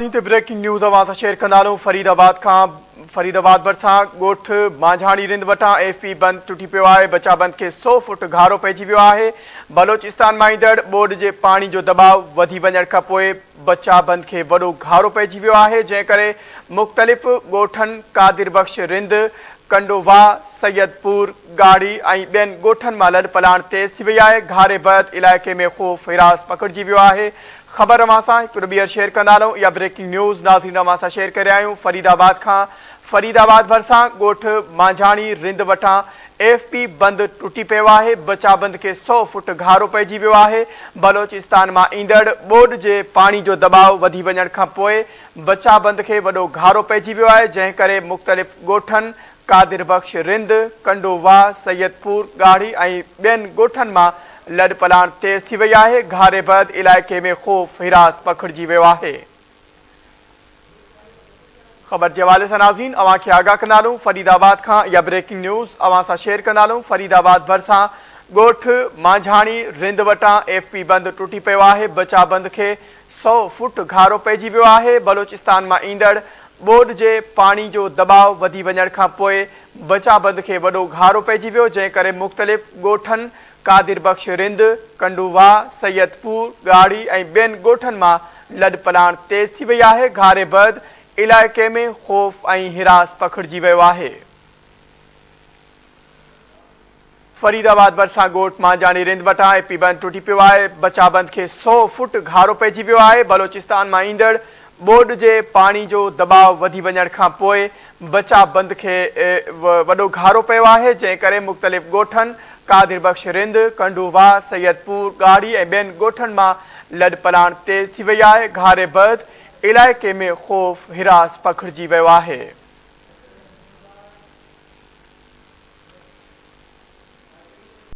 Breaking news अवां share कंदा फरीदाबाद भरिसां ॻोठ मांझाणी रिंद वटां एफपी बंद टुटी पियो आहे। बचा बंद के 100 फुट घारो पइजी वियो आहे। बलोचिस्तान मां ईंदड़ बोर्ड जे पाणी जो दबाव वधी वञण खां पोइ बचा बंद के वॾो घारो पइजी वियो आहे, जंहिं करे मुख़्तलिफ़ ॻोठनि कादिर बख्श रिंद, कंडोवा, सैयदपुर, गाड़ी ऐं ॿियनि ॻोठनि मां लॾ पलाण तेज़ थी वई आहे। घारे बैदि इलाइक़े में ख़ौफ़ हिरास पकड़जी वियो आहे। ख़बर अवां सां हिकु ॿीहर शेयर कंदा हलूं। इहा ब्रेकिंग न्यूज़ नाज़रीन अवां सां शेयर करे आहियूं फरीदाबाद खां। फरीदाबाद भरिसां ॻोठ मांझाणी रिंद वटां एफपी बंद टुटी पियो आहे। बचा बंद के 100 फुट घारो पइजी वियो आहे। बलोचिस्तान मां ईंदड़ बोर्ड जे पाणी जो दबाव वधी वञण खां पोइ बचा बंद के वॾो घारो पइजी वियो आहे, जंहिं करे मुख़्तलिफ़ ॻोठनि कादिर बख्श रिंद, कंडोवा, सैयदपुर, गाड़ी ऐं ॿियनि ॻोठनि मां लॾ पलाण तेज़ थी वई आहे। घारे बैदि इलाइक़े में ख़ौफ़ हिरास पकड़जी वियो आहे। ख़बर जे हवाले सां नाज़रीन अवां खे आगाह कंदा हलूं फरीदाबाद खां। इहा ब्रेकिंग न्यूज़ अवां सां शेयर कंदा हलूं। फरीदाबाद भरिसां ॻोठ मांझाणी रिंद वटां एफपी बंद टुटी पियो आहे। बचा बंद खे 100 फुट घारो पइजी वियो आहे। बलोचिस्तान मां ईंदड़ बोर्ड जे पाणी जो दबाव वधी वञण खां पोइ बचा बंद खे वॾो घारो पइजी वियो, जंहिं करे मुख़्तलिफ़ ॻोठनि कादिर बख्श रिंद, कंडोवा, सैयदपुर, गाड़ी ऐं ॿियनि ॻोठनि मां लॾ पलाण तेज़ थी वई आहे। घारे बैदि इलाइक़े में ख़ौफ़ ऐं हिरास पकड़जी वियो आहे। फरीदाबाद भरिसां ॻोठ मांझाणी रिंद वटां एफपी बंद टुटी पियो आहे। बचा बंद खे 100 फुट घारो पइजी वियो आहे। बलोचिस्तान मां ईंदड़ बोर्ड जे पाणी जो दबाव वधी वञण खां पोइ बचा बंद खे वॾो घारो पियो आहे, जंहिं करे मुख़्तलिफ़ ॻोठनि कादिर बख्श रिंद, कंडोवा, सैयदपुर, गाड़ी ऐं ॿियनि ॻोठनि मां लॾ पलाण तेज़ थी वई आहे। घारे बैदि इलाइक़े में ख़ौफ़ हिरास पकड़जी वियो आहे।